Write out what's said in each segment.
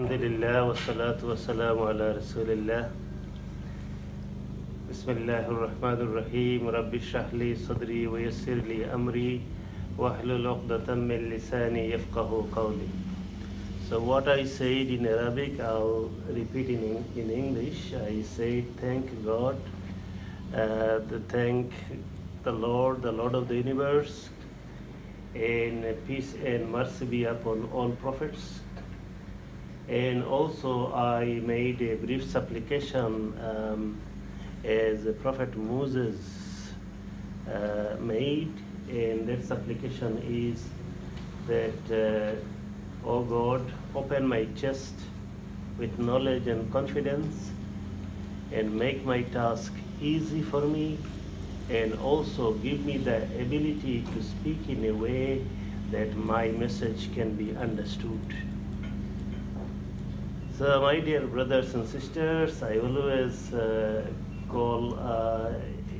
Alhamdulillah wa salatu wa salamu ala Rasulillah. Bismillahir Rahmanir Rahim. Rabbi shrah li sadri wa yassir li amri wahlul 'uqdatam min lisani yafqahu qawli. So what I said in Arabic, I'll repeat in English. I said, thank God, thank the Lord of the universe, and peace and mercy be upon all prophets. And also I made a brief supplication as Prophet Moses made, and that supplication is that, oh God, open my chest with knowledge and confidence and make my task easy for me, and also give me the ability to speak in a way that my message can be understood. So my dear brothers and sisters, I always call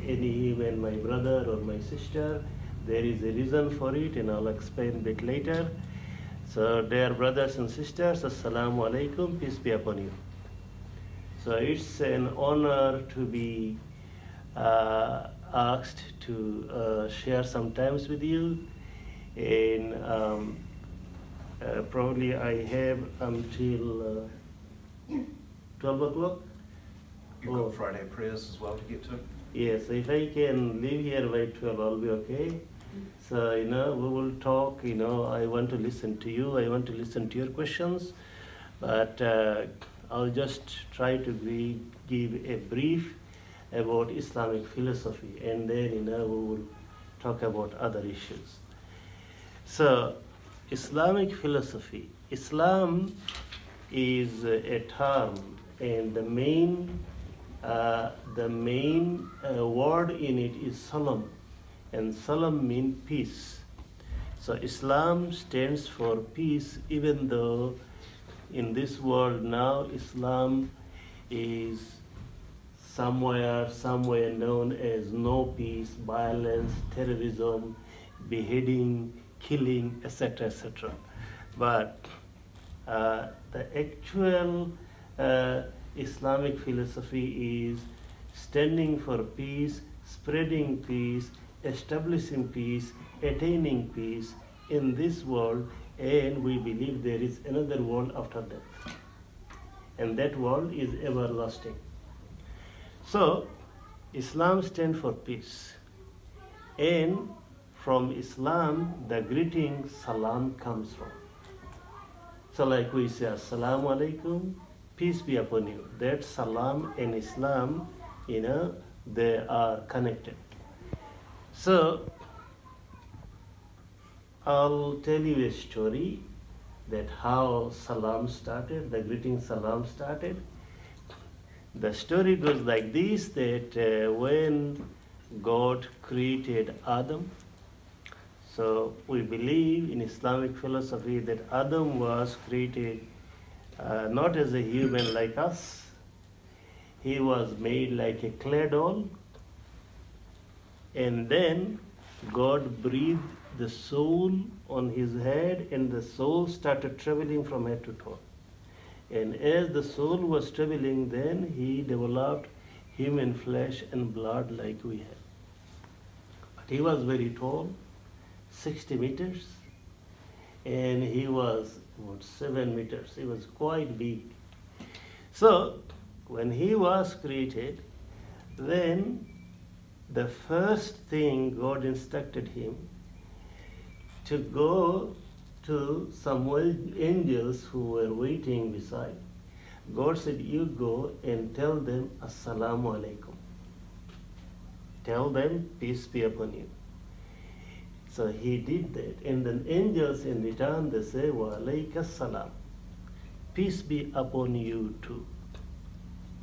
any human my brother or my sister. There is a reason for it, and I'll explain a bit later. So dear brothers and sisters, Assalamu alaikum, peace be upon you. So it's an honor to be asked to share some times with you, and probably I have until 12 o'clock. You've got Friday prayers as well to get to. Yes, if I can leave here by 12, I'll be okay. So, we will talk, I want to listen to you, I want to listen to your questions, but I'll just try to give a brief about Islamic philosophy, and then, we will talk about other issues. So, Islamic philosophy. Islam is a term, and the main word in it is salam, and salam means peace. So Islam stands for peace, even though in this world now Islam is somewhere known as no peace, violence, terrorism, beheading, killing, etc., etc. But the actual Islamic philosophy is standing for peace, spreading peace, establishing peace, attaining peace in this world, and we believe there is another world after death, and that world is everlasting. So Islam stands for peace, and from Islam the greeting salam comes from. So like we say, Assalamu alaikum, peace be upon you. That salam and Islam, they are connected. So I'll tell you a story that how salam started, the greeting salam started. The story goes like this, that when God created Adam, so we believe in Islamic philosophy that Adam was created not as a human like us. He was made like a clay doll, and then God breathed the soul on his head, and the soul started traveling from head to toe. And as the soul was traveling, then he developed human flesh and blood like we have. But he was very tall, 60 meters, and he was about 7 meters. He was quite big. So when he was created, then the first thing God instructed him to go to some angels who were waiting beside. God said, you go and tell them Assalamu alaikum. Tell them peace be upon you. So he did that, and then angels in return, they say, wa alayka salam, peace be upon you too.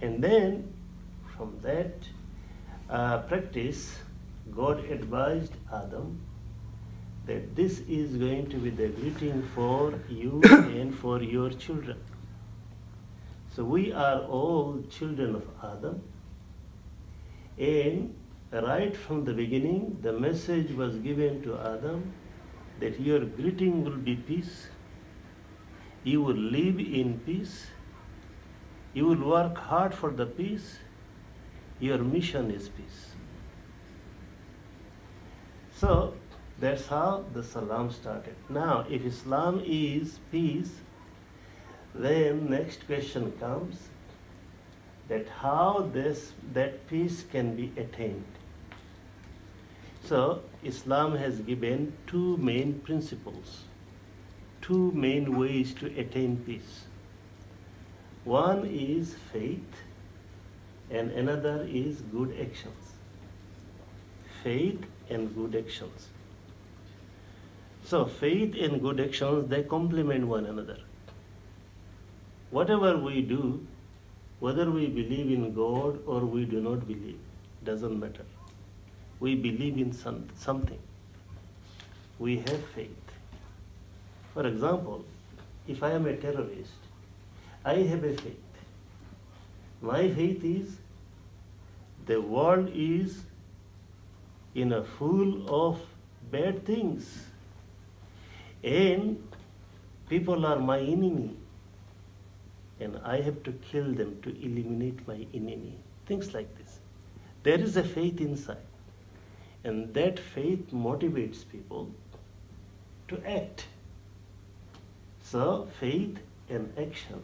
And then from that practice, God advised Adam that this is going to be the greeting for you and for your children. So we are all children of Adam, and right from the beginning, the message was given to Adam that your greeting will be peace, You will live in peace. You will work hard for the peace. Your mission is peace. So that's how the Salam started. Now, if Islam is peace, then next question comes that how that peace can be attained. So Islam has given two main principles, two main ways to attain peace. One is faith and another is good actions. Faith and good actions. So faith and good actions, they complement one another. Whatever we do, whether we believe in God or we do not believe, doesn't matter. We believe in something. We have faith. For example, if I am a terrorist, I have a faith. My faith is the world is full of bad things and people are my enemy and I have to kill them to eliminate my enemy. Things like this. There is a faith inside and that faith motivates people to act. So faith and action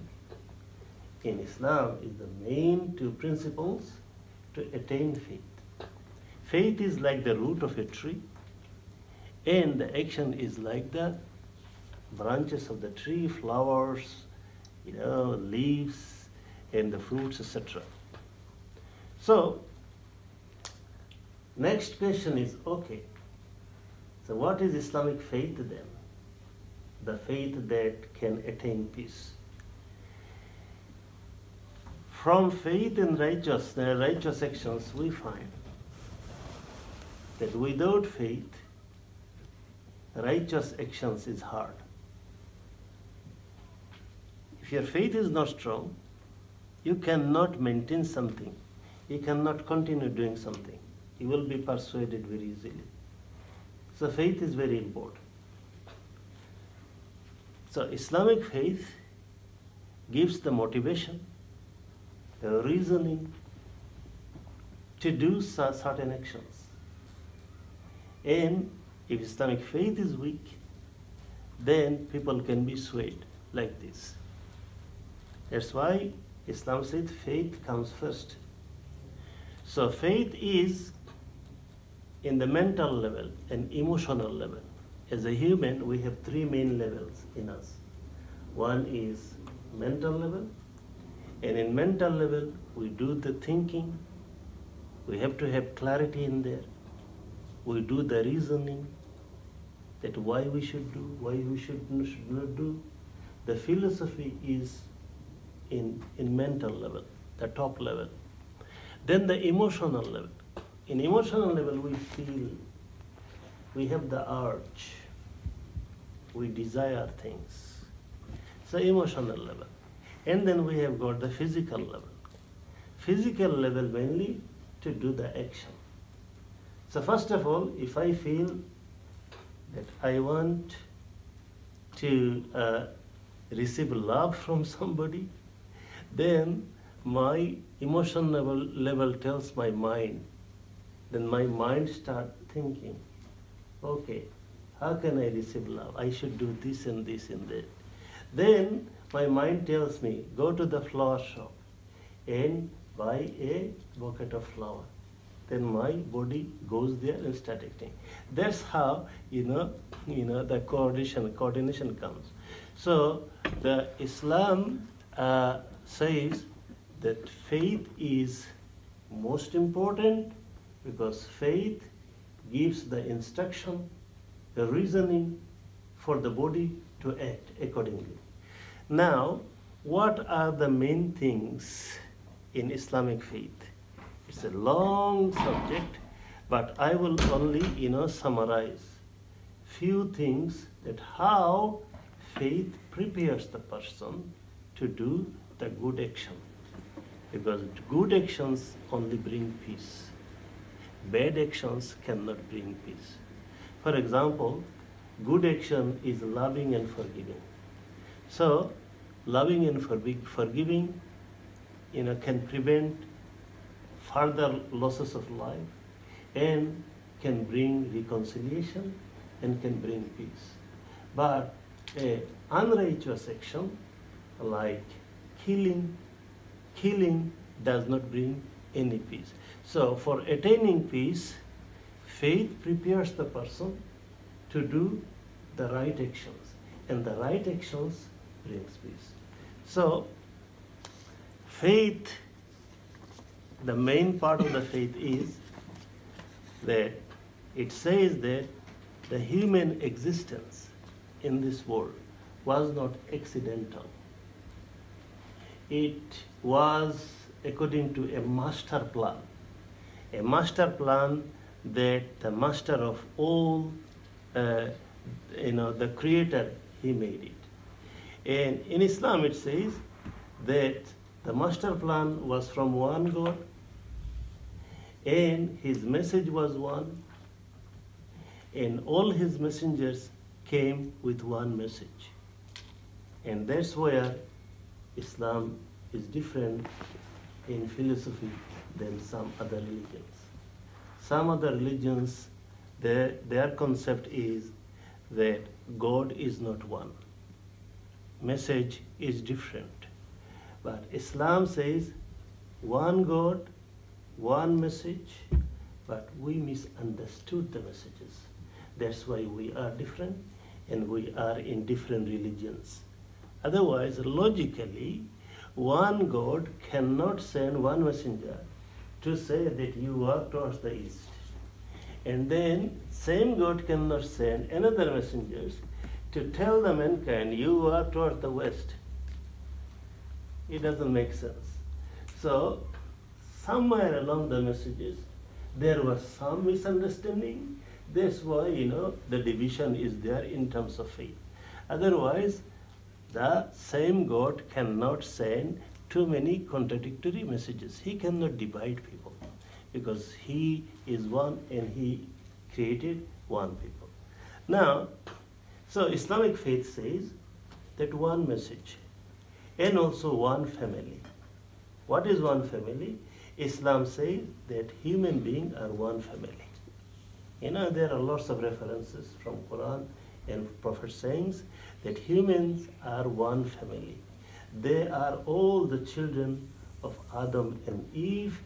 in Islam is the main two principles to attain faith. Faith is like the root of a tree, and the action is like the branches of the tree, flowers, leaves, and the fruits, etc. So, next question is, okay, so what is Islamic faith then? The faith that can attain peace. From faith and righteous actions, we find that without faith, righteous actions is hard. If your faith is not strong, you cannot maintain something. You cannot continue doing something. You will be persuaded very easily. So faith is very important. So Islamic faith gives the motivation, the reasoning to do certain actions. And if Islamic faith is weak, then people can be swayed like this. That's why Islam said faith comes first. So faith is in the mental level and emotional level. As a human, we have three main levels in us. One is mental level, and in mental level, we do the thinking. We have to have clarity in there. We do the reasoning, that why we should do, why we should not do. The philosophy is in mental level, the top level. Then the emotional level. In emotional level, we feel, we have the urge, we desire things. So emotional level. And then we have got the physical level. Physical level mainly to do the action. So first of all, if I feel that I want to receive love from somebody, then my emotional level tells my mind. Then my mind starts thinking, okay, how can I receive love? I should do this and this and that. Then my mind tells me, go to the flower shop and buy a bouquet of flower. Then my body goes there and starts acting. That's how the coordination comes. So the Islam says that faith is most important because faith gives the instruction, the reasoning for the body to act accordingly. Now, what are the main things in Islamic faith? It's a long subject, but I will only, summarize few things that how faith prepares the person to do the good action. Because good actions only bring peace. Bad actions cannot bring peace. For example, good action is loving and forgiving. So, loving and forgiving, can prevent further losses of life and can bring reconciliation and can bring peace. But a unrighteous action like killing does not bring any peace. So for attaining peace, faith prepares the person to do the right actions, and the right actions brings peace. So faith, the main part of the faith is that it says that the human existence in this world was not accidental. It was according to a master plan that the master of all, the creator, he made it. And in Islam it says that the master plan was from one God, and his message was one, and all his messengers came with one message. And that's where Islam is different in philosophy than some other religions. Some other religions, their concept is that God is not one. Message is different. But Islam says one God, one message, but we misunderstood the messages. That's why we are different and we are in different religions. Otherwise, logically, one God cannot send one messenger to say that you walk towards the east. And then same God cannot send another messenger to tell the mankind you walk towards the west. It doesn't make sense. So somewhere along the messages, there was some misunderstanding. That's why, the division is there in terms of faith. Otherwise, the same God cannot send too many contradictory messages. He cannot divide people because he is one and he created one people. Now, so Islamic faith says that one message and also one family. What is one family? Islam says that human beings are one family. There are lots of references from Quran and Prophet sayings that humans are one family. They are all the children of Adam and Eve,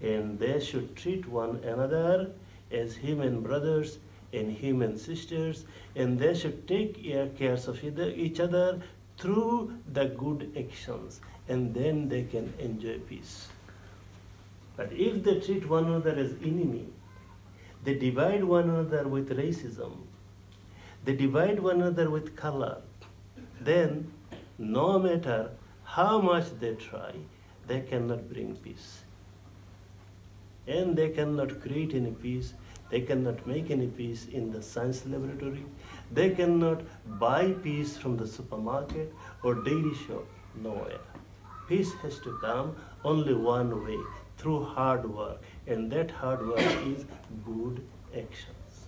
and they should treat one another as human brothers and human sisters, and they should take care of each other through the good actions, and then they can enjoy peace. But if they treat one another as enemy, they divide one another with racism, they divide one another with color, then no matter how much they try, they cannot bring peace. And they cannot create any peace, they cannot make any peace in the science laboratory, they cannot buy peace from the supermarket or dairy shop, nowhere. Peace has to come only one way, through hard work, and that hard work is good actions.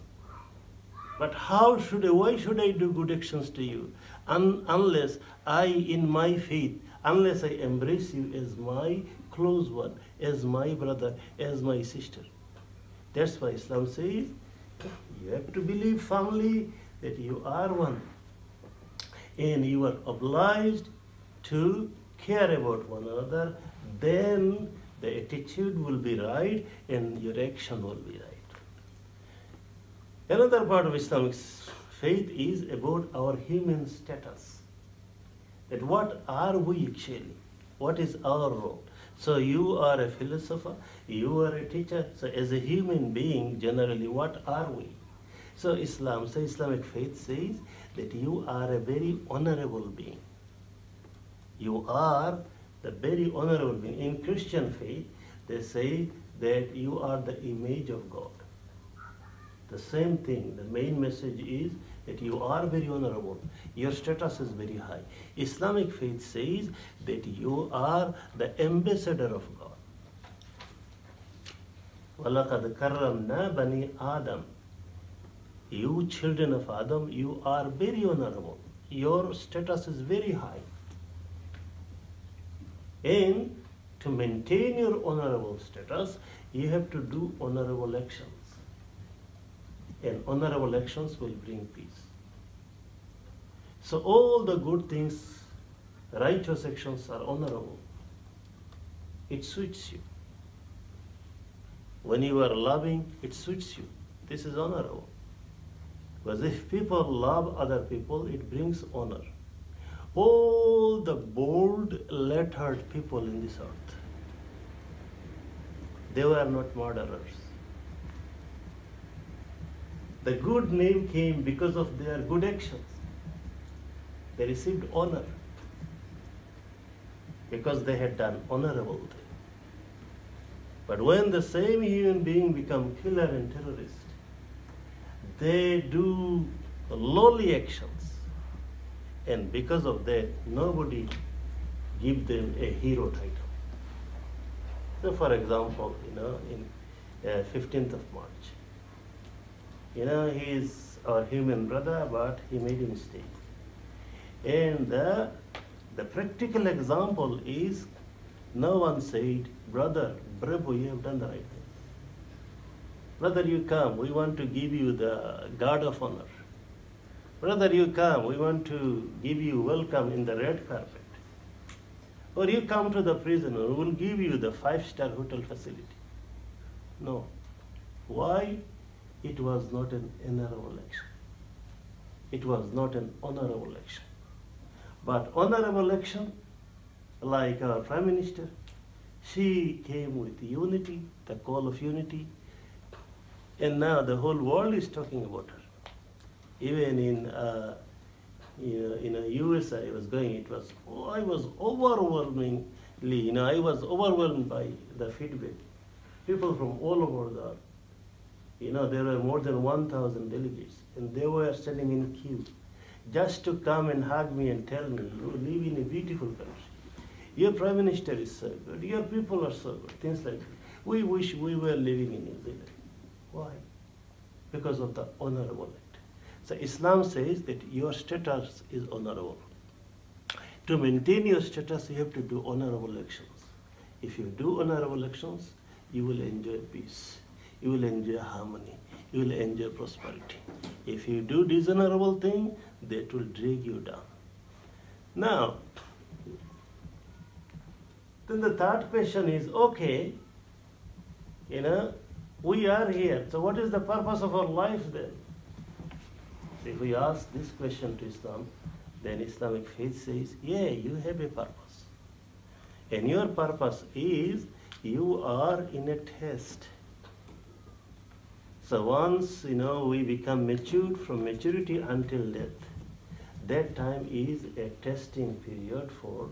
But why should I do good actions to you? Unless in my faith, unless I embrace you as my close one, as my brother, as my sister. That's why Islam says, you have to believe firmly that you are one. And you are obliged to care about one another, then the attitude will be right and your action will be right. Another part of Islamic faith is about our human status. That what are we actually? What is our role? So you are a philosopher, you are a teacher. So as a human being, generally, what are we? So Islamic faith says that you are a very honorable being. You are the very honorable being. In Christian faith, they say that you are the image of God. The same thing, the main message is that you are very honorable. Your status is very high. Islamic faith says that you are the ambassador of God. وَلَقَدْ كَرَّمْنَا بَنِي آدَمَ. You children of Adam, you are very honorable. your status is very high. And to maintain your honorable status, you have to do honorable actions. And honorable actions will bring peace. So all the good things, righteous actions are honorable. It suits you. When you are loving, it suits you. This is honorable. Because if people love other people, it brings honor. All the bold, lettered people in this earth, they were not murderers. The good name came because of their good actions. They received honor because they had done honorable things. But when the same human being become killer and terrorist, they do lowly actions, and because of that, nobody give them a hero title. So, for example, in 15th of March, he is our human brother, but he made a mistake. And the practical example is, no one said, brother, bravo, you have done the right thing. Brother, you come, we want to give you the guard of honor. Brother, you come, we want to give you welcome in the red carpet. Or you come to the prison, we will give you the 5-star hotel facility. No. Why? It was not an honorable action. It was not an honorable action. But honorable action, like our Prime Minister, she came with unity, the call of unity, and now the whole world is talking about her. Even in US, I was going. I was overwhelmingly, I was overwhelmed by the feedback. People from all over the earth. There were more than 1,000 delegates, and they were standing in queue just to come and hug me and tell me, you live in a beautiful country. Your Prime Minister is so good. Your people are so good. Things like that. We wish we were living in New Zealand. Why? Because of the honorable act. So Islam says that your status is honorable. To maintain your status, you have to do honorable actions. If you do honorable actions, you will enjoy peace. You will enjoy harmony. You will enjoy prosperity. If you do dishonorable thing, that will drag you down. Now, then the third question is, okay, we are here. So what is the purpose of our life then? If we ask this question to Islam, then Islamic faith says, yeah, you have a purpose. And your purpose is, you are in a test. So once, we become matured, from maturity until death, that time is a testing period for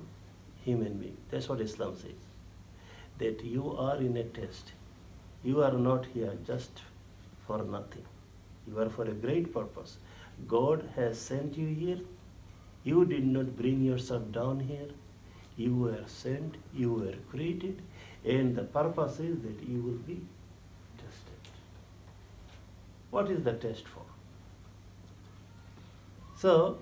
human being. That's what Islam says. That you are in a test. You are not here just for nothing. You are for a great purpose. God has sent you here. You did not bring yourself down here. You were sent, you were created, and the purpose is that you will be tested. What is the test for? So,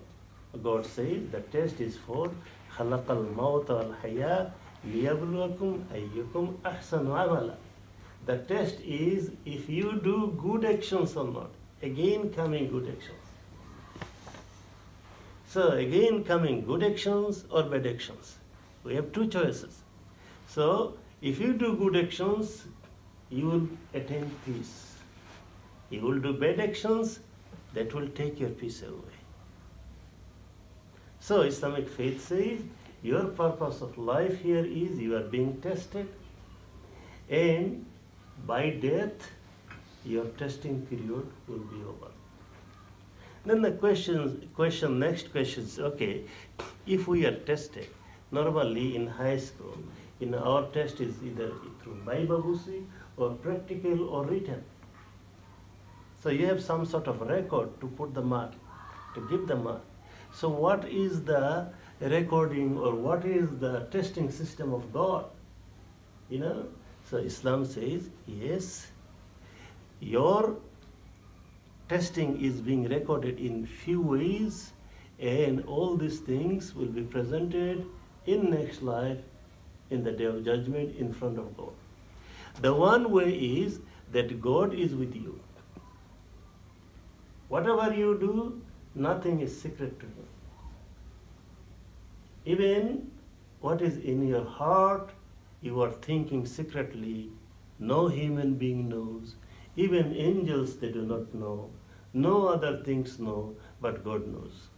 God says the test is for خَلَقَ الْمَوْتَ وَالْحَيَاةَ لِيَبْلُوَكُمْ أَيُّكُمْ أَحْسَنُ عَمَلًا. The test is if you do good actions or not. Again coming good actions. So again coming good actions or bad actions. We have two choices. So if you do good actions, you will attain peace. You will do bad actions, that will take your peace away. So Islamic faith says, your purpose of life here is you are being tested, and by death, your testing period will be over. Then the next question is, okay, if we are tested, normally in high school, our test is either through Baibabusi or practical or written. So you have some sort of record to put the mark, to give the mark. So what is the recording or what is the testing system of God? So Islam says, yes, your testing is being recorded in few ways, And all these things will be presented in next life, in the day of judgment, in front of God. The one way is that God is with you. Whatever you do, nothing is secret to Him. Even what is in your heart, you are thinking secretly, no human being knows. Even angels, they do not know. No other things know, but God knows.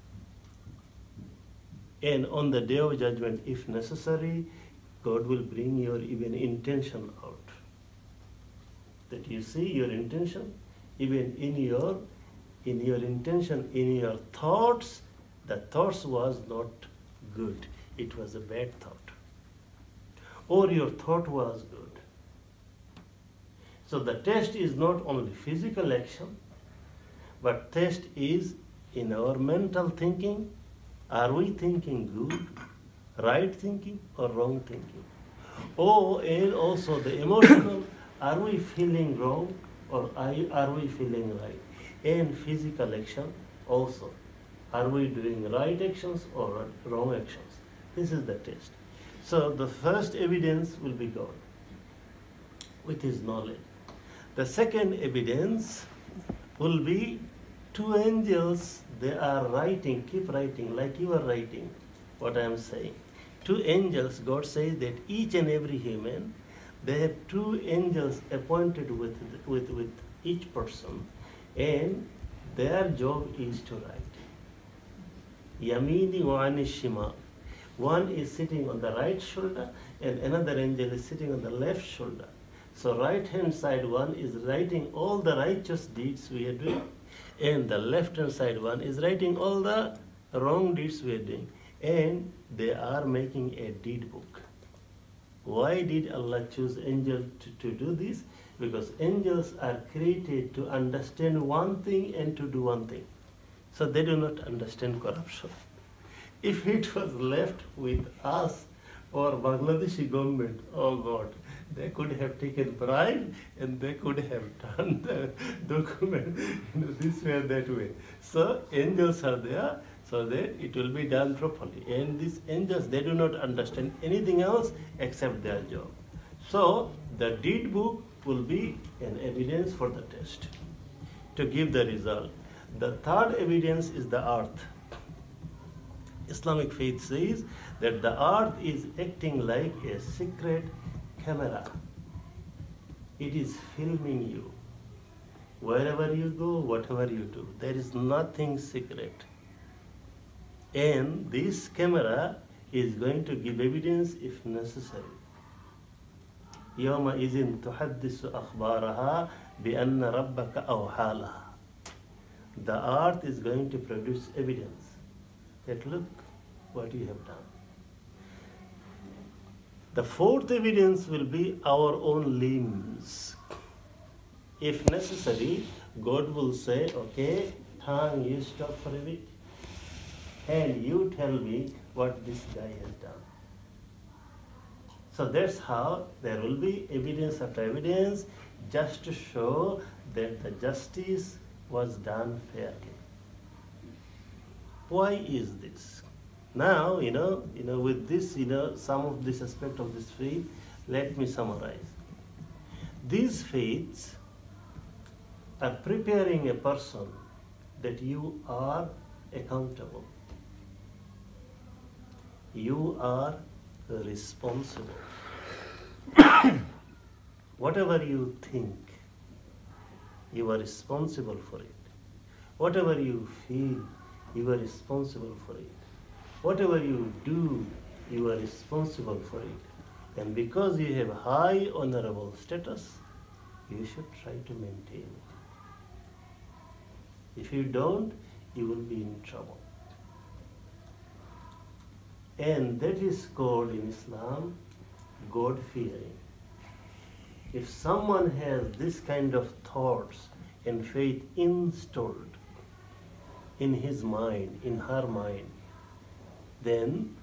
And on the day of judgment, if necessary, God will bring your even intention out. That you see your intention, even in your intention, in your thoughts, the thoughts was not good. It was a bad thought. Or your thought was good. So the test is not only physical action, but test is in our mental thinking. Are we thinking good, right thinking, or wrong thinking? Oh, and also the emotional, are we feeling wrong, or are we feeling right? And physical action also. Are we doing right actions or wrong actions? This is the test. So the first evidence will be God with His knowledge. The second evidence will be two angels, they are writing, keep writing, like you are writing what I am saying. Two angels, God says that each and every human, they have two angels appointed with each person, and their job is to write. Yamini wa anishima. One is sitting on the right shoulder and another angel is sitting on the left shoulder. So right hand side one is writing all the righteous deeds we are doing, and the left hand side one is writing all the wrong deeds we are doing. And they are making a deed book. Why did Allah choose angels to do this? Because angels are created to understand one thing and to do one thing. So they do not understand corruption. If it was left with us or Bangladeshi government, oh God, they could have taken bribe and they could have done the document this way or that way. So angels are there, so that it will be done properly. And these angels, they do not understand anything else except their job. So the deed book will be an evidence for the test to give the result. The third evidence is the earth. Islamic faith says that the earth is acting like a secret camera. It is filming you. Wherever you go, whatever you do, there is nothing secret. And this camera is going to give evidence if necessary. يومئذ تحدث أخبارها بأن ربك أوحى لها. The earth is going to produce evidence that look what you have done. The fourth evidence will be our own limbs. If necessary, God will say, okay, tongue, you stop for a bit, and you tell me what this guy has done. So that's how there will be evidence after evidence, just to show that the justice was done fairly. Why is this? Now, with this, some of this aspect of this faith, let me summarize. These faiths are preparing a person that you are accountable. You are responsible. Whatever you think, you are responsible for it. Whatever you feel, you are responsible for it. Whatever you do, you are responsible for it. And because you have high honorable status, you should try to maintain it. If you don't, you will be in trouble. And that is called in Islam God-fearing. If someone has this kind of thoughts and faith installed in his mind, in her mind, then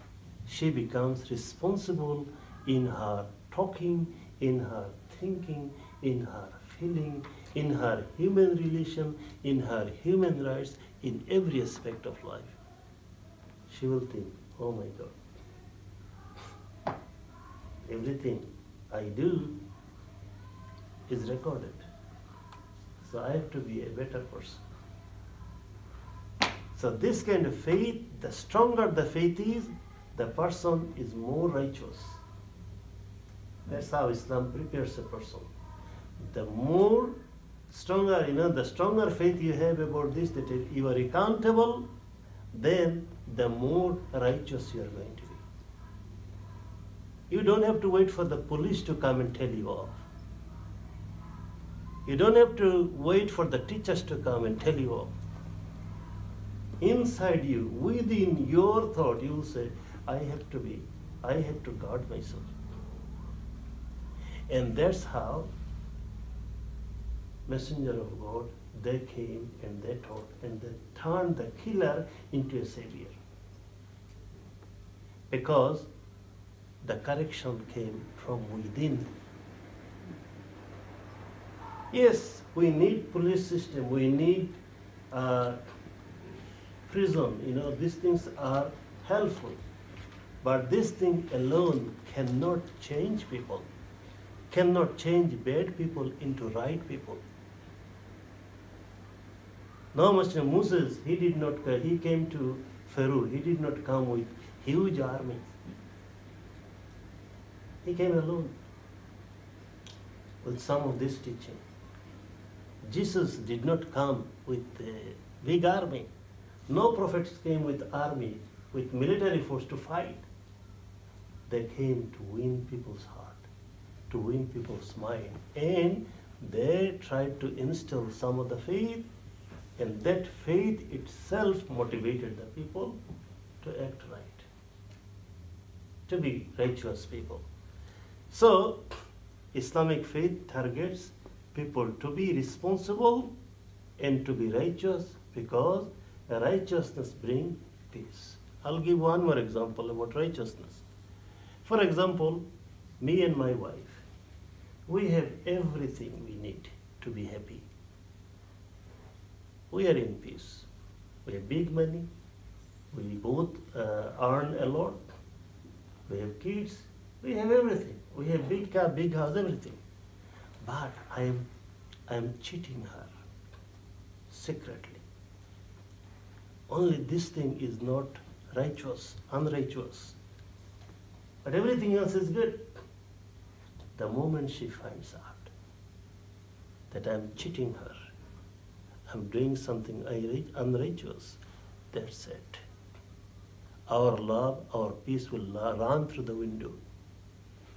she becomes responsible in her talking, in her thinking, in her feeling, in her human relation, in her human rights, in every aspect of life. she will think, oh my God, everything I do is recorded. So I have to be a better person. So this kind of faith, the stronger the faith is, the person is more righteous. That's how Islam prepares a person. The more stronger, the stronger faith you have about this, that you are accountable, then the more righteous you are going to be. You don't have to wait for the police to come and tell you off. You don't have to wait for the teachers to come and tell you off. Inside you, within your thought, you will say, I have to guard myself. And that's how Messenger of God, they came and they taught and they turned the killer into a savior. Because the correction came from within. Yes, we need police system, we need prison, these things are helpful. But this thing alone cannot change people, cannot change bad people into right people. No, Mr. Moses, he came to Farid, he did not come with huge army. He came alone with some of this teaching. Jesus did not come with a big army. No prophets came with army, with military force to fight. They came to win people's heart, to win people's mind. And they tried to instill some of the faith, and that faith itself motivated the people to act right, to be righteous people. So, Islamic faith targets people to be responsible and to be righteous, because righteousness brings peace. I'll give one more example about righteousness. For example, me and my wife, we have everything we need to be happy. We are in peace. We have big money. We both earn a lot. We have kids. We have everything. We have big car, big house, everything. But I am cheating her secretly. Only this thing is not righteous, unrighteous. But everything else is good. The moment she finds out that I am cheating her, I am doing something unrighteous, that's it. Our love, our peace will run through the window.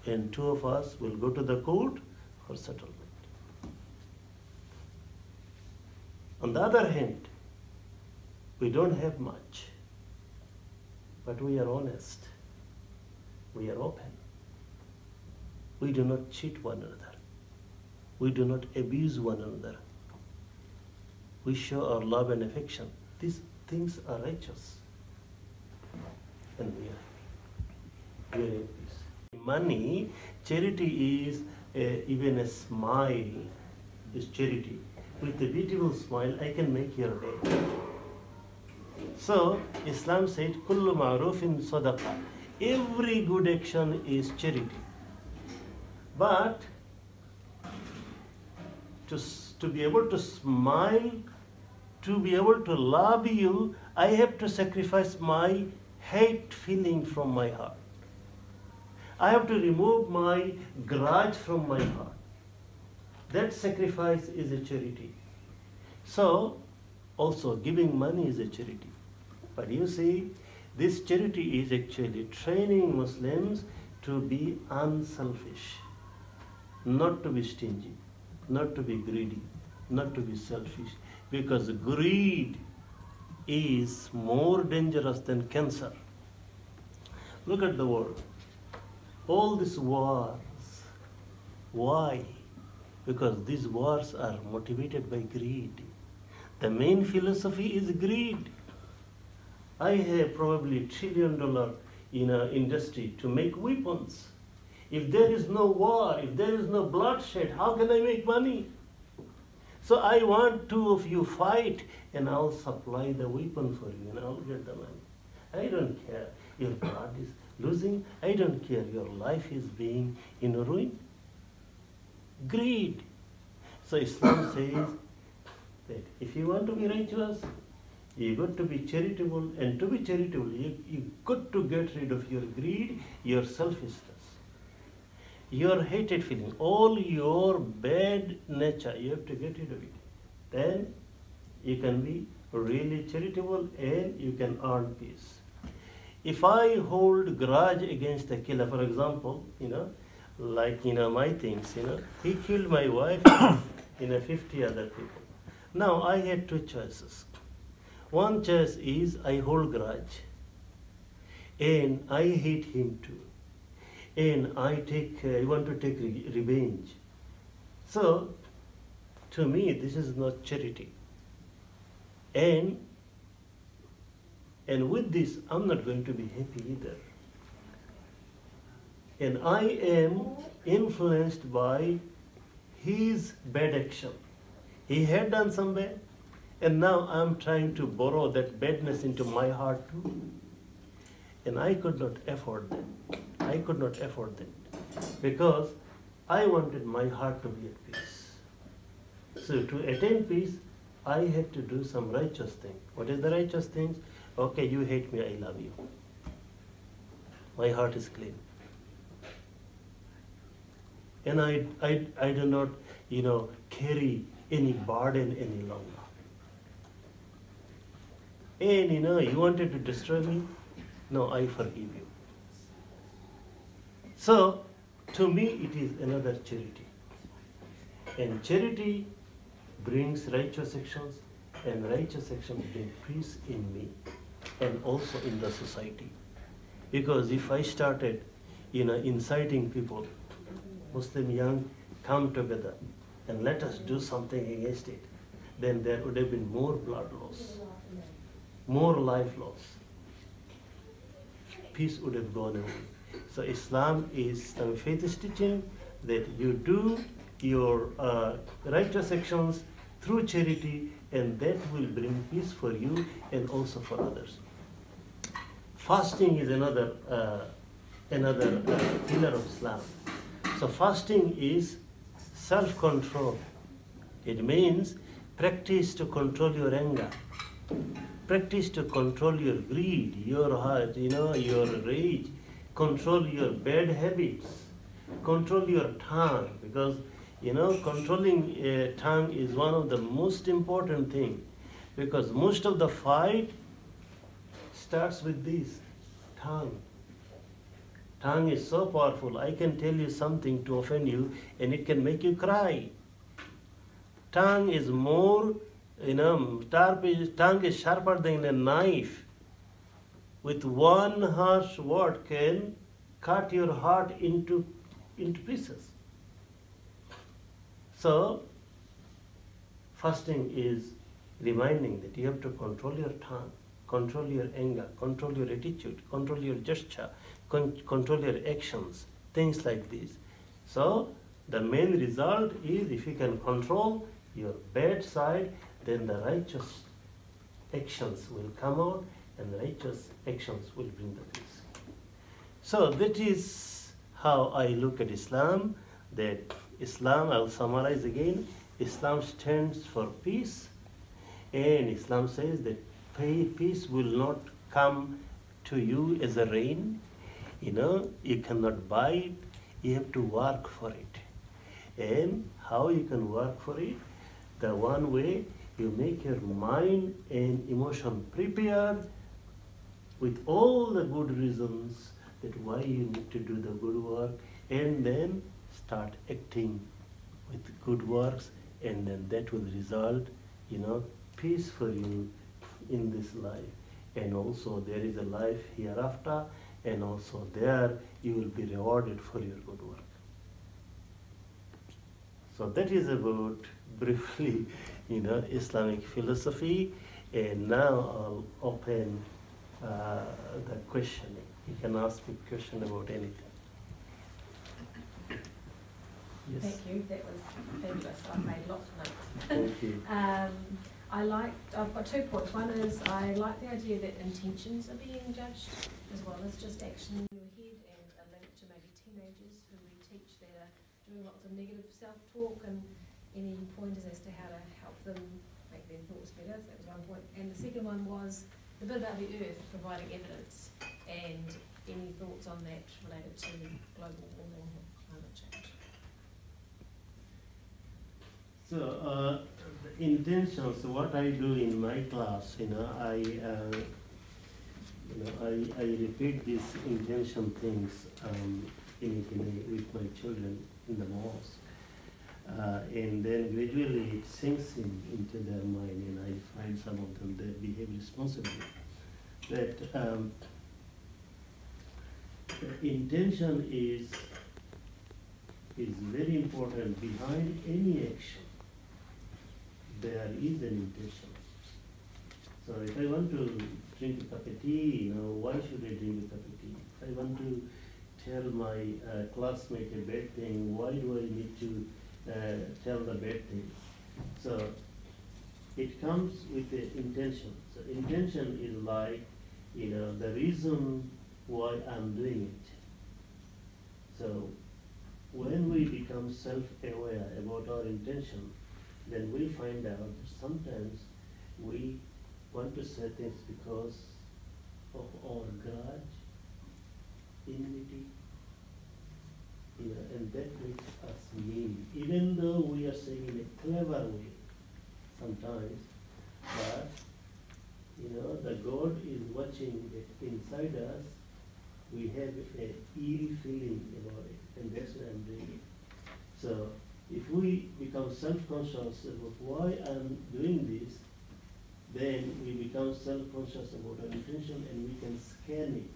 And two of us will go to the court for settlement. On the other hand, we don't have much, but we are honest. We are open. We do not cheat one another. We do not abuse one another. We show our love and affection. These things are righteous. And we are in peace. Money, charity is even a smile is charity. With a beautiful smile, I can make your day. So, Islam said, Kullu ma'rufin sadaqah. Every good action is charity. But to be able to smile, to be able to love you, I have to sacrifice my hate feeling from my heart. I have to remove my grudge from my heart. That sacrifice is a charity. So, also giving money is a charity. But you see, this charity is actually training Muslims to be unselfish, not to be stingy, not to be greedy, not to be selfish. Because greed is more dangerous than cancer. Look at the world. All these wars. Why? Because these wars are motivated by greed. The main philosophy is greed. I have probably $1 trillion in an industry to make weapons. If there is no war, if there is no bloodshed, how can I make money? So I want two of you fight, and I'll supply the weapon for you, and I'll get the money. I don't care. Your blood is losing. I don't care. Your life is being in ruin. Greed. So Islam says that if you want to be righteous, you got to be charitable, and to be charitable, you got to get rid of your greed, your selfishness, your hated feeling, all your bad nature. You have to get rid of it. Then you can be really charitable and you can earn peace. If I hold grudge against a killer, for example, like my things, he killed my wife, 50 other people. Now I had two choices. One choice is I hold grudge, and I hate him too, and I want to take revenge. So, to me, this is not charity. And with this, I'm not going to be happy either. And I am influenced by his bad action. He had done some bad, and now I'm trying to borrow that badness into my heart too. And I could not afford that. I could not afford that. Because I wanted my heart to be at peace. So to attain peace, I had to do some righteous thing. What is the righteous things? Okay, you hate me, I love you. My heart is clean. And I do not, carry any burden any longer. And you wanted to destroy me? No, I forgive you. So, to me, it is another charity. And charity brings righteous actions, and righteous actions bring peace in me and also in the society. Because if I started, inciting people, Muslim young, come together and let us do something against it, then there would have been more blood loss, more life loss. Peace would have gone away. So Islam faith is teaching that you do your righteous actions through charity, and that will bring peace for you and also for others. Fasting is another pillar of Islam. So fasting is self-control. It means practice to control your anger, practice to control your greed, your heart, your rage, control your bad habits, control your tongue, because controlling tongue is one of the most important things, because most of the fight starts with this tongue. Tongue is so powerful. I can tell you something to offend you, and it can make you cry. Tongue is more, tongue is sharper than a knife. With one harsh word can cut your heart into pieces. So, fasting is reminding that you have to control your tongue, control your anger, control your attitude, control your gesture, control your actions, things like this. So, the main result is if you can control your bad side, then the righteous actions will come out, and the righteous actions will bring the peace. So that is how I look at Islam, that Islam, I'll summarize again, Islam stands for peace, and Islam says that peace will not come to you as a rain. You cannot buy it, you have to work for it. And how you can work for it? The one way, you make your mind and emotion prepared with all the good reasons that why you need to do the good work, and then start acting with good works, and then that will result, peace for you in this life. And also there is a life hereafter, and also there you will be rewarded for your good work. So that is about briefly, Islamic philosophy. And now I'll open the questioning. You can ask me a question about anything. Yes. Thank you. That was fabulous. I've made lots of notes. Thank you. I've got 2 points. One is I like the idea that intentions are being judged as well as just action in your head, and a link to maybe teenagers who we teach that are doing lots of negative self-talk, and any pointers as to how to help them make their thoughts better. So that was 1 point. And the second one was the bit about the earth providing evidence, and any thoughts on that related to global warming and climate change. So the intentions, what I do in my class, I repeat these intention things with my children in the mosque, and then gradually it sinks into their mind, and I find some of them that behave responsibly. That the intention is very important. Behind any action, there is an intention. So if I want to drink a cup of tea, why should I drink a cup of tea? If I want to tell my classmate a bad thing, why do I need to tell the bad thing? So it comes with the intention. So intention is like, the reason why I'm doing it. So when we become self-aware about our intention, then we find out that sometimes we want to say things because of our grudge, enmity, and that makes us mean, even though we are saying in a clever way sometimes, but the God is watching it inside us. We have an eerie feeling about it, and that's why I'm doing it. So if we become self-conscious about why I'm doing this, then we become self-conscious about our intention, and we can scan it.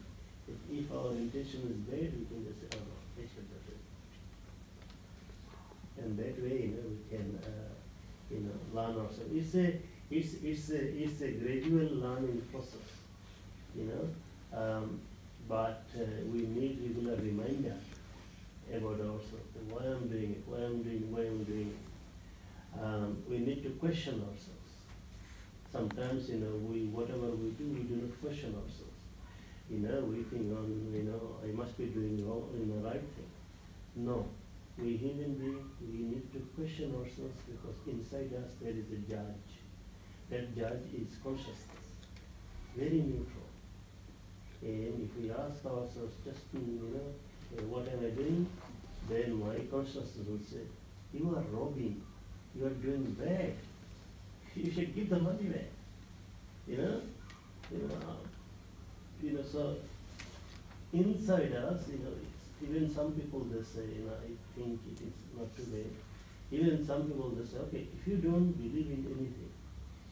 If our intention is bad, we can just say, oh no, I should not do it. And that way, we can, learn ourselves. It's a gradual learning process, but we need regular reminder about ourselves, why I'm doing it, why I'm doing it. We need to question ourselves. Sometimes, whatever we do not question ourselves. We think, I must be doing the right thing. No, we human beings, we need to question ourselves, because inside us there is a judge. That judge is consciousness, very neutral. And if we ask ourselves just, what am I doing? Then my consciousness will say, you are robbing, you are doing bad. You should give the money back. So inside us, even some people they say, I think it is not too bad. Even some people they say, okay, if you don't believe in anything,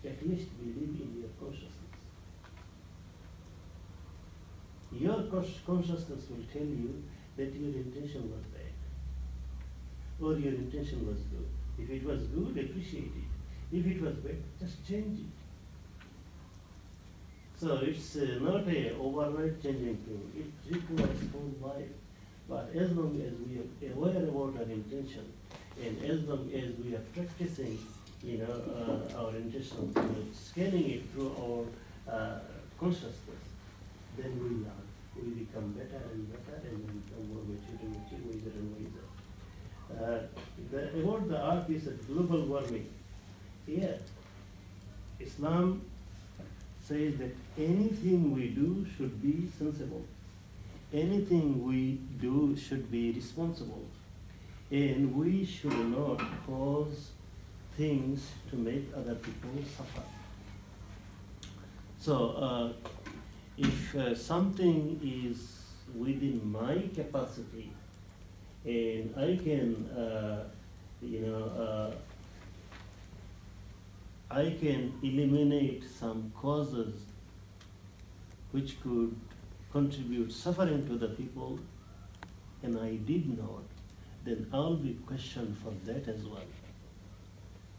at least believe in your consciousness. Your consciousness will tell you that your intention was bad, or your intention was good. If it was good, appreciate it. If it was bad, just change it. So it's not a overnight changing thing. It requires whole life. But as long as we are aware about our intention, and as long as we are practicing, our intention, scanning it through our consciousness, then we learn. We become better and better, and we become more mature, wiser and wiser. About the art is global warming. Here, Islam says that anything we do should be sensible. Anything we do should be responsible. And we should not cause things to make other people suffer. So if something is within my capacity, and I can, I can eliminate some causes which could contribute suffering to the people, and I did not, then I'll be questioned for that as well.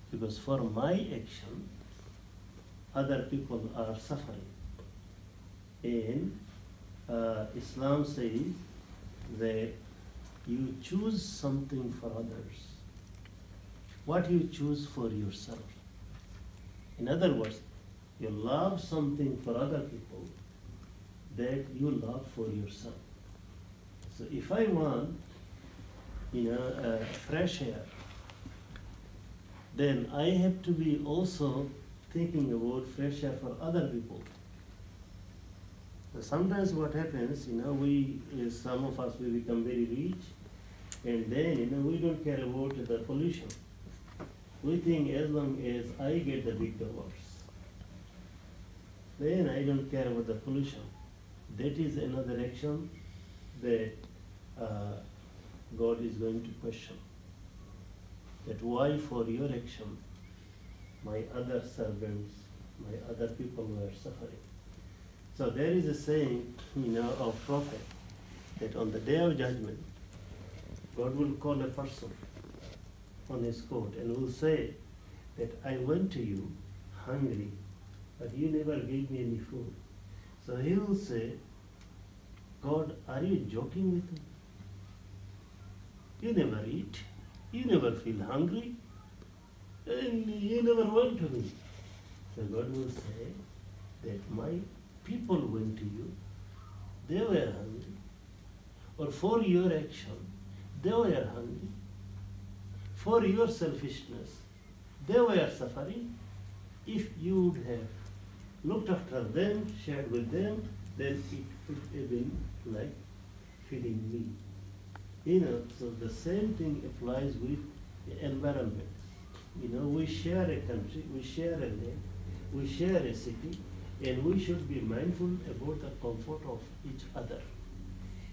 Because for my action, other people are suffering. And Islam says that you choose something for others, what you choose for yourself. In other words, you love something for other people that you love for yourself. So if I want, fresh air, then I have to be also thinking about fresh air for other people. So sometimes what happens, some of us, we become very rich, and then, we don't care about the pollution. We think as long as I get the big dollars, then I don't care about the pollution. That is another action that God is going to question. That why for your action, my other servants, my other people were suffering. So there is a saying, of Prophet, that on the day of judgment, God will call a person on his court and will say that I went to you hungry, but you never gave me any food. So he will say, God, are you joking with me? You never eat, you never feel hungry, and you never went to me. So God will say that my people went to you, they were hungry, or for your action, they were hungry, for your selfishness, they were suffering. If you would have looked after them, shared with them, then it would have been like feeding me. So the same thing applies with the environment. We share a country, we share a land, we share a city, and we should be mindful about the comfort of each other.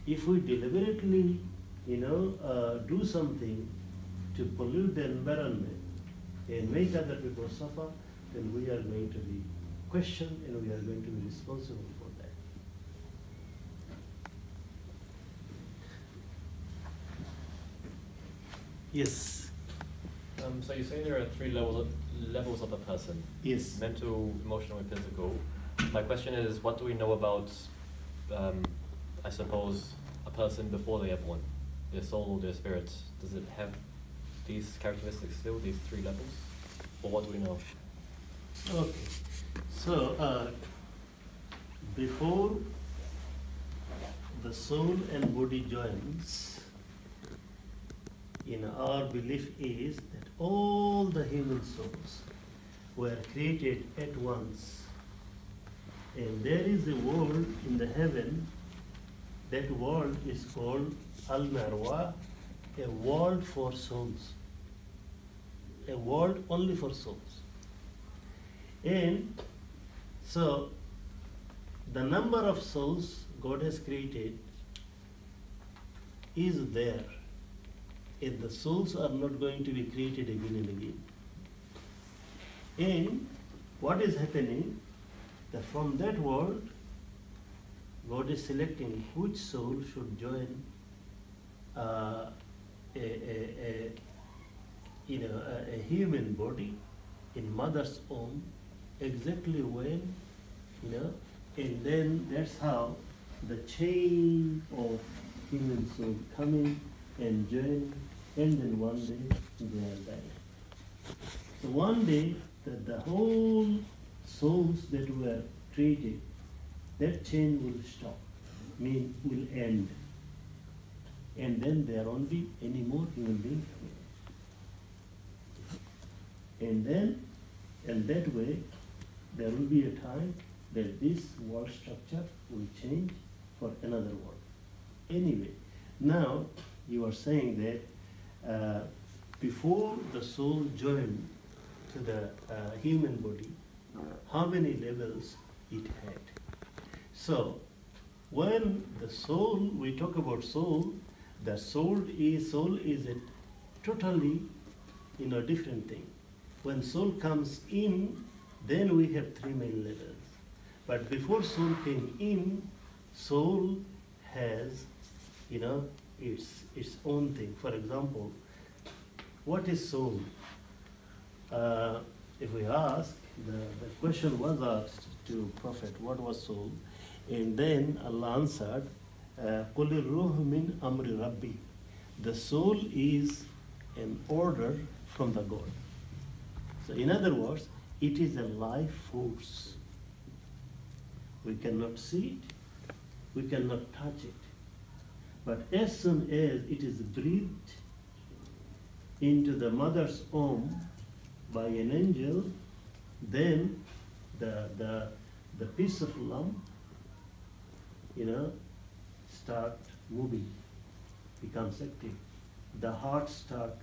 If we deliberately, do something to pollute the environment and make other people suffer, then we are going to be questioned and we are going to be responsible for that. Yes. So you say there are three levels of a person. Yes. Mental, emotional, and physical. My question is, what do we know about, I suppose, a person before they have one? Their soul, their spirit. Does it have these characteristics still, these three levels? Or what do we know? Okay. So, before the soul and body joins, our belief is that all the human souls were created at once. And there is a world in the heaven, that world is called Al-Marwa, a world for souls. A world only for souls. And so, the number of souls God has created is there. And the souls are not going to be created again and again. And what is happening? That from that world, God is selecting which soul should join a human body in mother's womb exactly when, and then that's how the chain of human soul coming and joining, and then one day they are dying. So one day the whole souls that were created, that chain will stop, will end. And then there won't be any more human beings coming. And then, and that way, there will be a time that this world structure will change for another world. Anyway, now you are saying that before the soul joined to the human body, how many levels it had. So, when the soul, we talk about soul, the soul is a totally, different thing. When soul comes in, then we have three main levels. But before soul came in, soul has, its own thing. For example, what is soul? If we ask, the question was asked to Prophet, what was soul? And then Allah answered, قُلِ الرُّوحُ مِنْ أَمْرِ رَبِّي. The soul is an order from the God. So in other words, it is a life force. We cannot see it, we cannot touch it. But as soon as it is breathed into the mother's womb by an angel, then the piece of lump, start moving, becomes active. The heart start,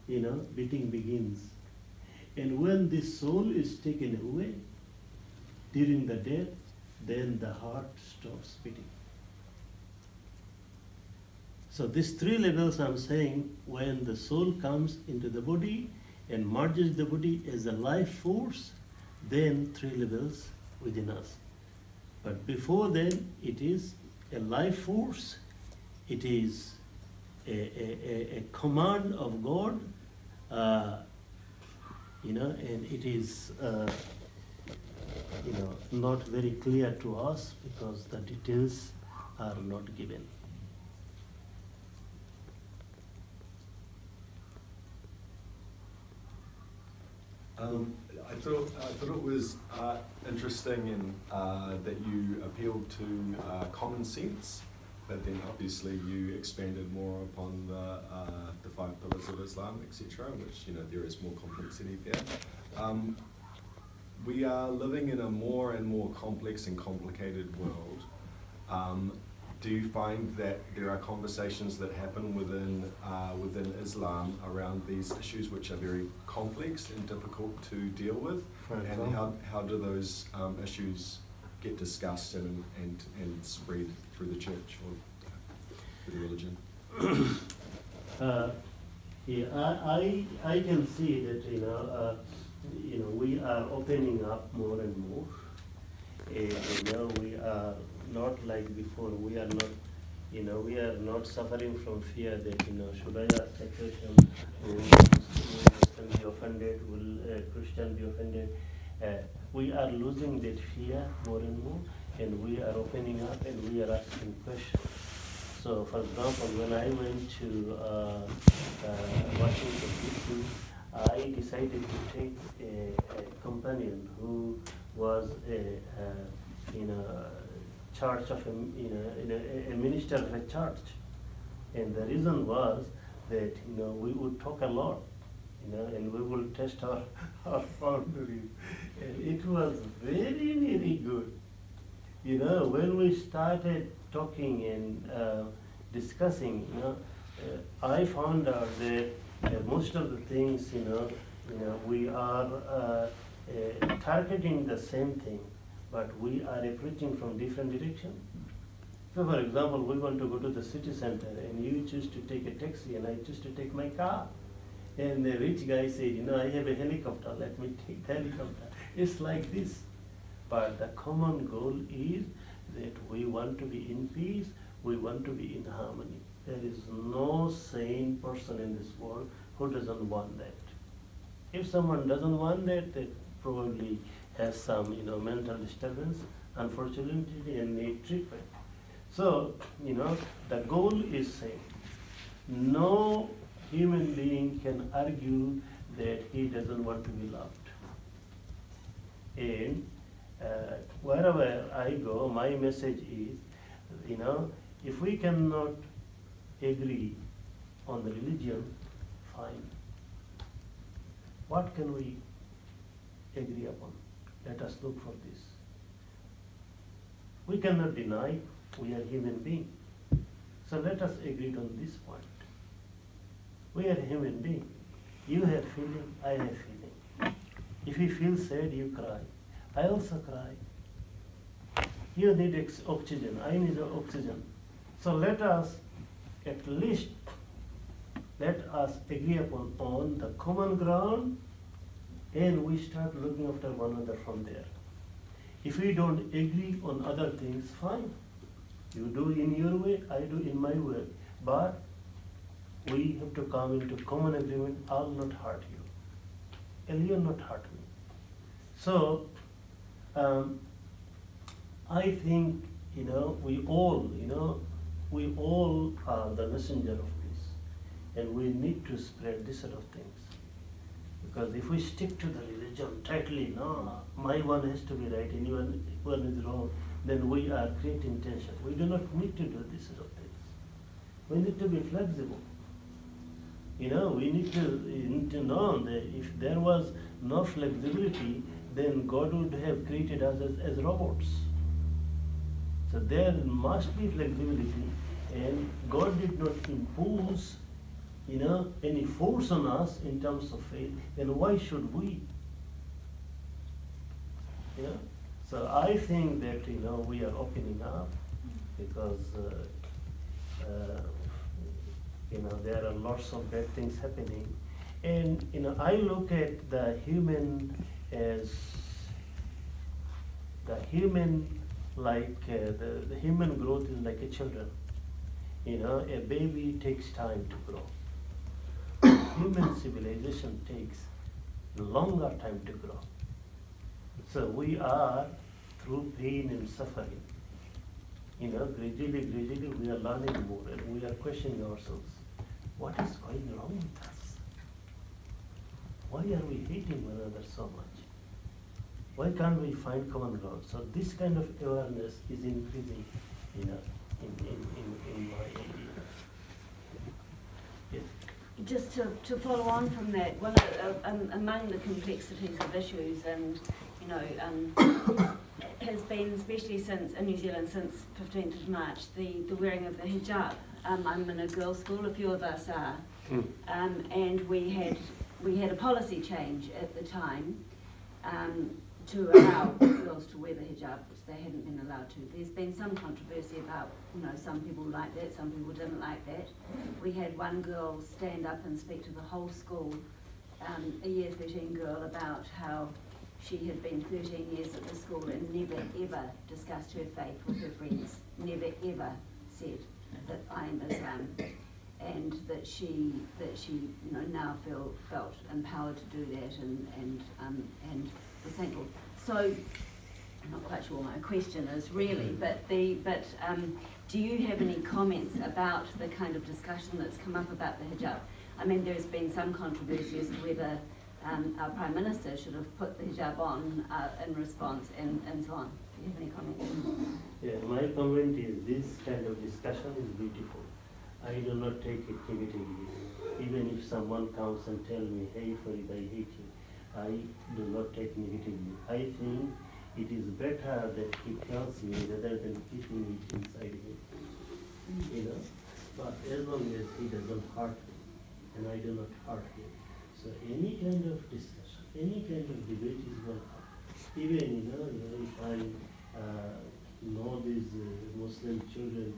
beating begins. And when the soul is taken away during the death, then the heart stops beating. So these three levels I'm saying, when the soul comes into the body and merges the body as a life force, then three levels within us. But before then, it is a life force, it is a command of God, and it is not very clear to us because the details are not given. I thought it was interesting that you appealed to common sense, but then obviously you expanded more upon the 5 pillars of Islam, etc., which there is more complexity there. We are living in a more and more complex and complicated world. Do you find that there are conversations that happen within Islam around these issues which are very complex and difficult to deal with? And how do those issues get discussed and spread through the church or through the religion? I can see that we are opening up more and more. We are not like before. We are not, we are not suffering from fear that, should I ask a question? Will Muslim be offended? Will Christian be offended? We are losing that fear more and more, and we are opening up and we are asking questions. So, for example, when I went to Washington, D.C., I decided to take a companion who was church of a minister of a church, and the reason was that we would talk a lot, and we will test our boundaries, and it was very, very good. When we started talking and discussing, I found out that most of the things, we are targeting the same thing, but we are approaching from different directions. So for example, we want to go to the city center and you choose to take a taxi and I choose to take my car. And the rich guy said, I have a helicopter, let me take the helicopter. It's like this. But the common goal is that we want to be in peace, we want to be in harmony. There is no sane person in this world who doesn't want that. If someone doesn't want that, they probably has some mental disturbance, unfortunately, and need treatment. So, the goal is same. No human being can argue that he doesn't want to be loved. And wherever I go, my message is, if we cannot agree on the religion, fine. What can we agree upon? Let us look for this. We cannot deny we are human beings. So let us agree on this point. We are human beings. You have feeling, I have feeling. If you feel sad, you cry. I also cry. You need oxygen, I need oxygen. So let us at least agree upon the common ground, and we start looking after one another from there. If we don't agree on other things, fine. You do in your way, I do in my way. But we have to come into common agreement, I'll not hurt you, and you'll not hurt me. So, I think, we all are the messenger of peace, and we need to spread this sort of things. Because if we stick to the religion tightly, no, my one has to be right, anyone one is wrong, then we are creating tension. We do not need to do this sort of things. We need to be flexible. We need to know that if there was no flexibility, then God would have created us as robots. So there must be flexibility, and God did not impose, any force on us in terms of faith. Then why should we? So I think that we are opening up because there are lots of bad things happening, and I look at the human as like the human growth is like a children. A baby takes time to grow. Human civilization takes longer time to grow. So we are through pain and suffering. Gradually we are learning more, and we are questioning ourselves. What is going wrong with us? Why are we hating one another so much? Why can't we find common ground? So this kind of awareness is increasing, in my area. Yes. Just to follow on from that, one among the complexities of issues, and has been, especially since in New Zealand since 15th of March, the wearing of the hijab. I'm in a girls' school, a few of us are, and we had a policy change at the time to allow girls to wear the hijab, which they hadn't been allowed to. There's been some controversy about, some people liked that, some people didn't like that. We had one girl stand up and speak to the whole school, a year 13 girl, about how she had been 13 years at the school and never ever discussed her faith with her friends, never ever said that I am Islam, and that she now felt empowered to do that and was thankful. So I'm not quite sure what my question is really, but do you have any comments about the kind of discussion that's come up about the hijab? I mean, there's been some controversy as to whether our Prime Minister should have put the hijab on in response and so on. Do you have any comments? Yeah, my comment is this kind of discussion is beautiful. I do not take it negatively. Even if someone comes and tells me, hey Farid, I hate you, I do not take negatively. I think it is better that he tells me rather than keeping it inside him. But as long as he doesn't hurt me, and I do not hurt him. So any kind of discussion, any kind of debate is welcome. Even, if I know these Muslim children,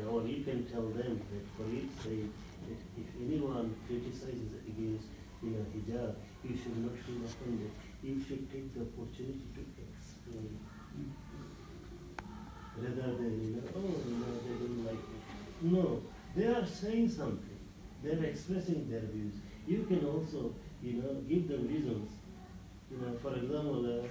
or you can tell them that Farid said that if anyone criticizes against, hijab, you should not feel offended. You should take the opportunity to explain. Rather than, they don't like it. No, they are saying something. They are expressing their views. You can also, give them reasons. For example,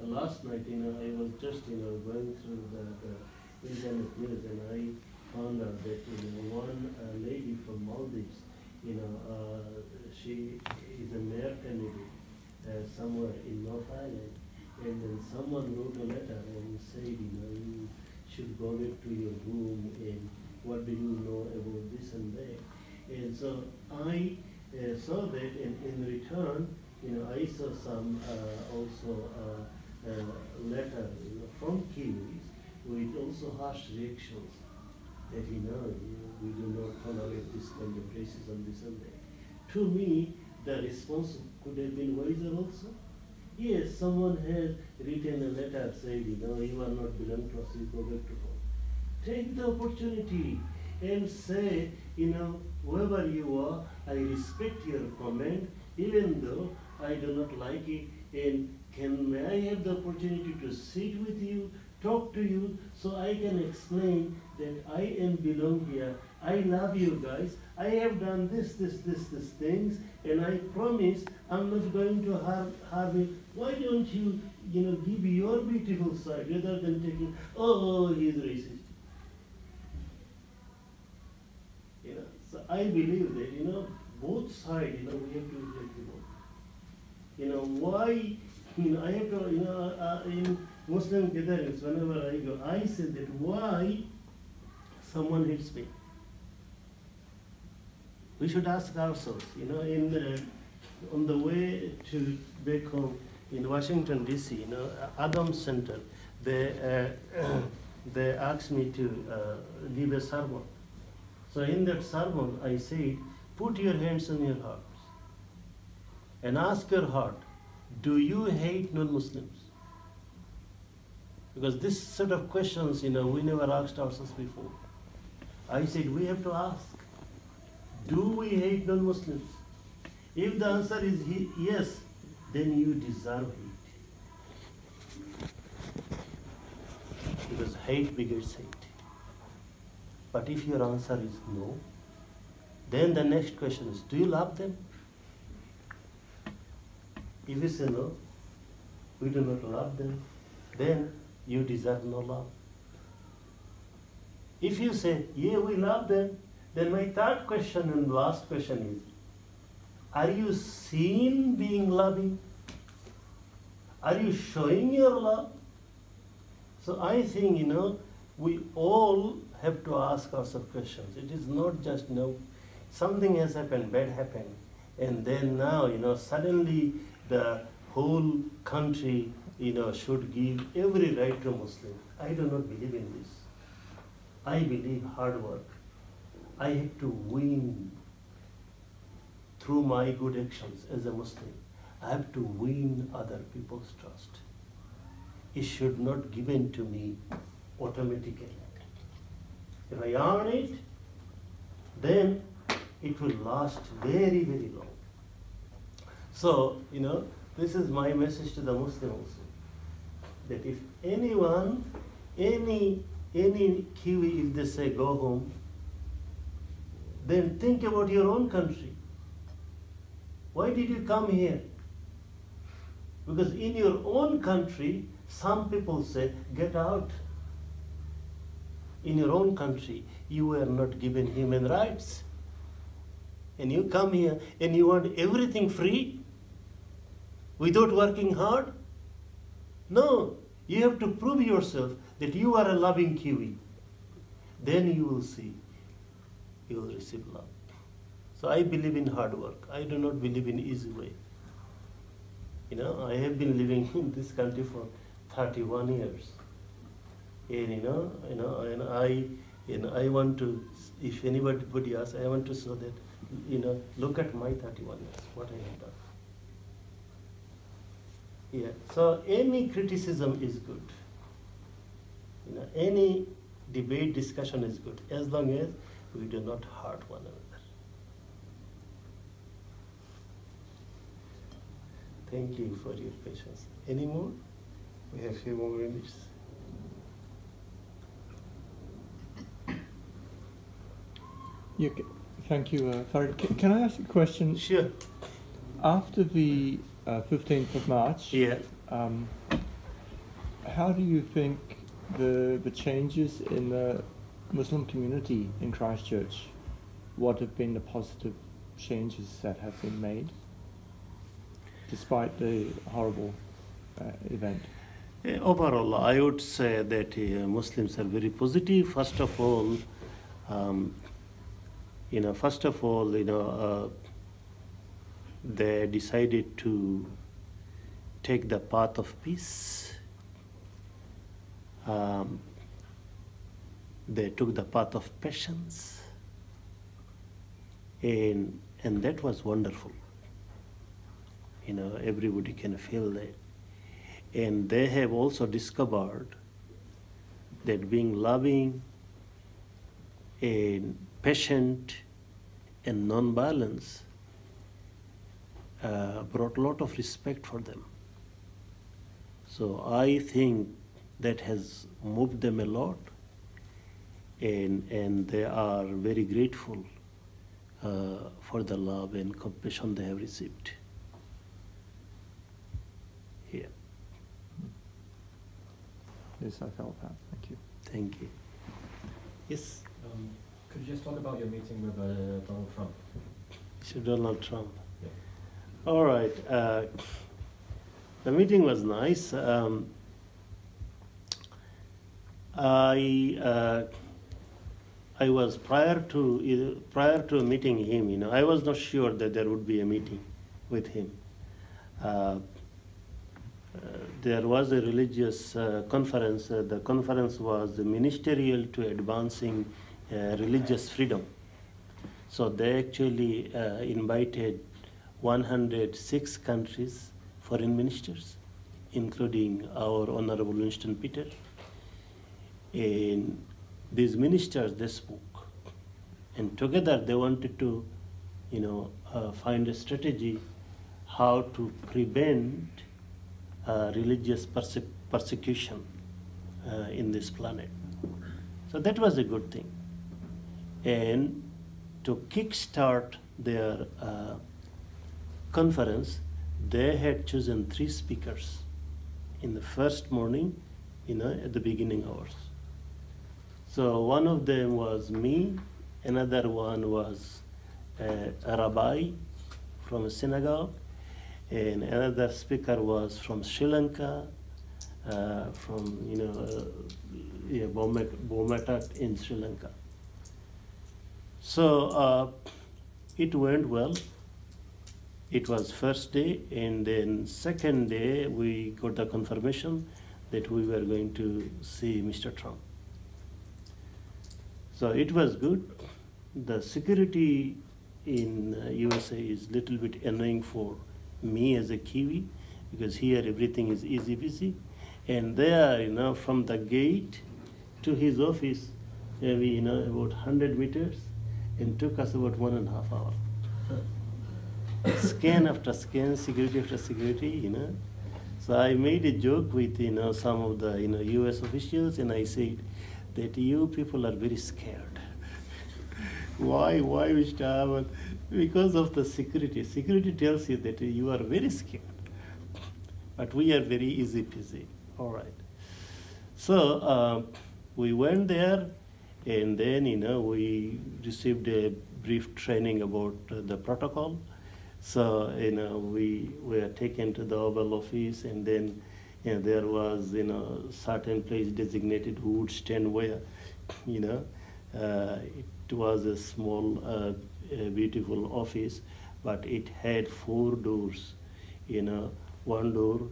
last night, I was just, going through the internet news, and I found out that one lady from Maldives, she is a mayor candidate somewhere in North Island, and then someone wrote a letter and said, you should go back to your room, and what do you know about this and that. And so I saw that, and in return, I saw some also letter from Kiwis with also harsh reactions that we do not tolerate this kind of racism, this and that. To me, the response could have been wiser also. Yes, someone has written a letter saying, you are not belong to us, you go back to home. Take the opportunity and say, whoever you are, I respect your comment, even though I do not like it, and may I have the opportunity to sit with you, talk to you, so I can explain that I am belong here, I love you guys, I have done this things, and I promise I'm not going to harm it. Why don't you, give your beautiful side rather than taking, he's racist. So I believe that, both sides, we have to be flexible. Why, I have to, in Muslim gatherings, whenever I go, I say that why someone hits me. We should ask ourselves, on the way to back home in Washington, D.C., Adams Center, they asked me to give a sermon. So in that sermon, I said, put your hands on your hearts and ask your heart, do you hate non-Muslims? Because this sort of questions, we never asked ourselves before. I said, we have to ask, do we hate non-Muslims? If the answer is yes, then you deserve hate. Because hate begets hate. But if your answer is no, then the next question is, do you love them? If you say no, we do not love them, then you deserve no love. If you say, yeah, we love them, then my third question and last question is, are you seen being loving? Are you showing your love? So I think, we all have to ask ourselves questions. It is not just, something has happened, bad happened, and then now, suddenly the whole country, should give every right to Muslim. I do not believe in this. I believe hard work. I have to win through my good actions as a Muslim. I have to win other people's trust. It should not given to me automatically. If I earn it, then it will last very, very long. So, this is my message to the Muslims, that if anyone, any Kiwi, if they say go home, then think about your own country. Why did you come here? Because in your own country, some people say, get out. In your own country, you were not given human rights. And you come here and you want everything free without working hard? No, you have to prove yourself that you are a loving Kiwi. Then you will see, you will receive love. So I believe in hard work. I do not believe in easy way. I have been living in this country for 31 years. And and I want to, if anybody asks, I want to show that, look at my 31 years, what I have done. Yeah, so any criticism is good. Any debate, discussion is good, as long as we do not hurt one another. Thank you for your patience. Any more? We have a few more minutes. Yeah, thank you, Farid. Can I ask a question? Sure. After the 15th of March, Yeah. How do you think the changes in the Muslim community in Christchurch, what have been the positive changes that have been made, despite the horrible event? Overall, I would say that Muslims are very positive. First of all, they decided to take the path of peace. They took the path of patience, and that was wonderful. Everybody can feel that. And they have also discovered that being loving and patient and non-violence brought a lot of respect for them. So I think that has moved them a lot, and they are very grateful for the love and compassion they have received here. Yes, I felt that. Thank you. Thank you. Yes? Could you just talk about your meeting with Donald Trump? Sir Donald Trump. Yeah. All right. The meeting was nice. I was prior to meeting him, you know, I was not sure that there would be a meeting with him. There was a religious conference. The conference was ministerial to advancing religious freedom. So they actually invited 106 countries foreign ministers, including our Honorable Winston Peter. And these ministers, they spoke. And together they wanted to, you know, find a strategy how to prevent religious persecution in this planet. So that was a good thing. And to kickstart their conference, they had chosen 3 speakers in the first morning, you know, at the beginning hours. So one of them was me, another one was a rabbi from a synagogue, and another speaker was from Sri Lanka, from, you know, Bomatat in Sri Lanka. So it went well. It was first day, and then second day we got the confirmation that we were going to see Mr. Trump. So it was good. The security in USA is a little bit annoying for me as a Kiwi, because here everything is easy peasy. And there, you know, from the gate to his office, maybe, you know, about 100 meters, and took us about 1.5 hours. Scan after scan, security after security, you know. So I made a joke with, you know, some of the, you know, US officials, and I said that you people are very scared. Why, Mr. Ahmed? Because of the security. Security tells you that you are very scared. But we are very easy peasy. All right. So we went there, and then, you know, we received a brief training about the protocol. So, you know, we were taken to the Oval Office, and then, you know, there was, you know, certain place designated who would stand where, you know. It was a small, beautiful office, but it had 4 doors, you know, one door,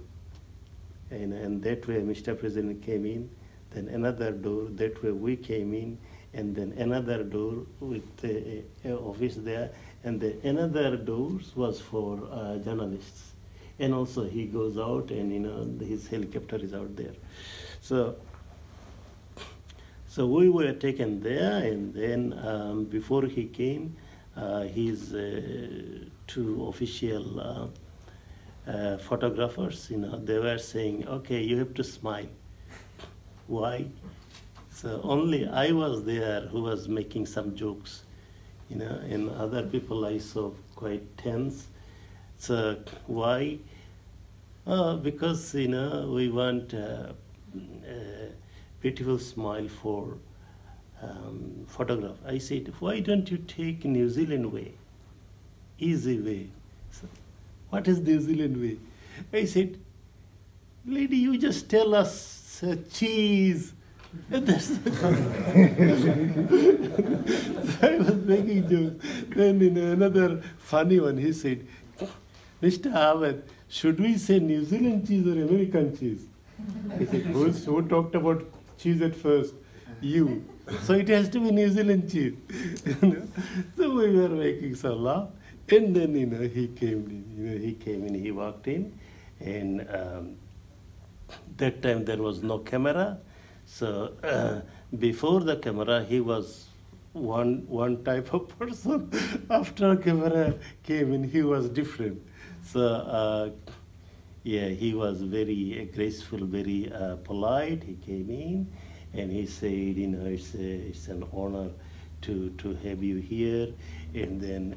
and that way Mr. President came in, then another door, that way we came in, and then another door with an office there, and then another doors was for journalists. And also he goes out, and, you know, his helicopter is out there. So we were taken there, and then before he came, his 2 official photographers, you know, they were saying, okay, you have to smile. Why? So only I was there who was making some jokes, you know, and other people I saw quite tense. So why? Because, you know, we want a beautiful smile for photograph. I said, why don't you take New Zealand way, easy way? So, what is New Zealand way? I said, lady, you just tell us cheese. And that's so I was making jokes. Then in another funny one, he said, Mr. Ahmed, should we say New Zealand cheese or American cheese? I said, who talked about cheese at first? You. So it has to be New Zealand cheese. So we were making some laugh. And then, you know, he came in. You know, he walked in, and that time there was no camera. So before the camera, he was one type of person. After camera came in, he was different. So yeah, he was very graceful, very polite. He came in, and he said, you know, it's an honor to have you here. And then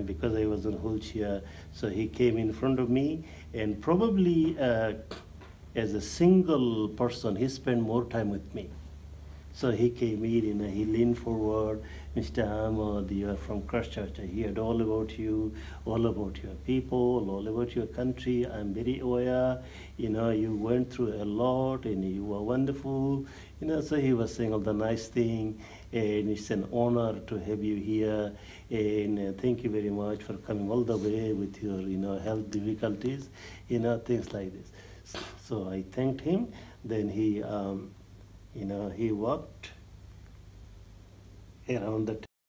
because I was in wheelchair, so he came in front of me, and probably as a single person, he spent more time with me. So he came in, he leaned forward. Mr. Ahmed, you are from Christchurch. I heard all about you, all about your people, all about your country. I'm very aware. You went through a lot and you were wonderful. So he was saying all the nice thing, and it's an honor to have you here. And thank you very much for coming all the way with your, health difficulties, things like this. So I thanked him. Then he walked around the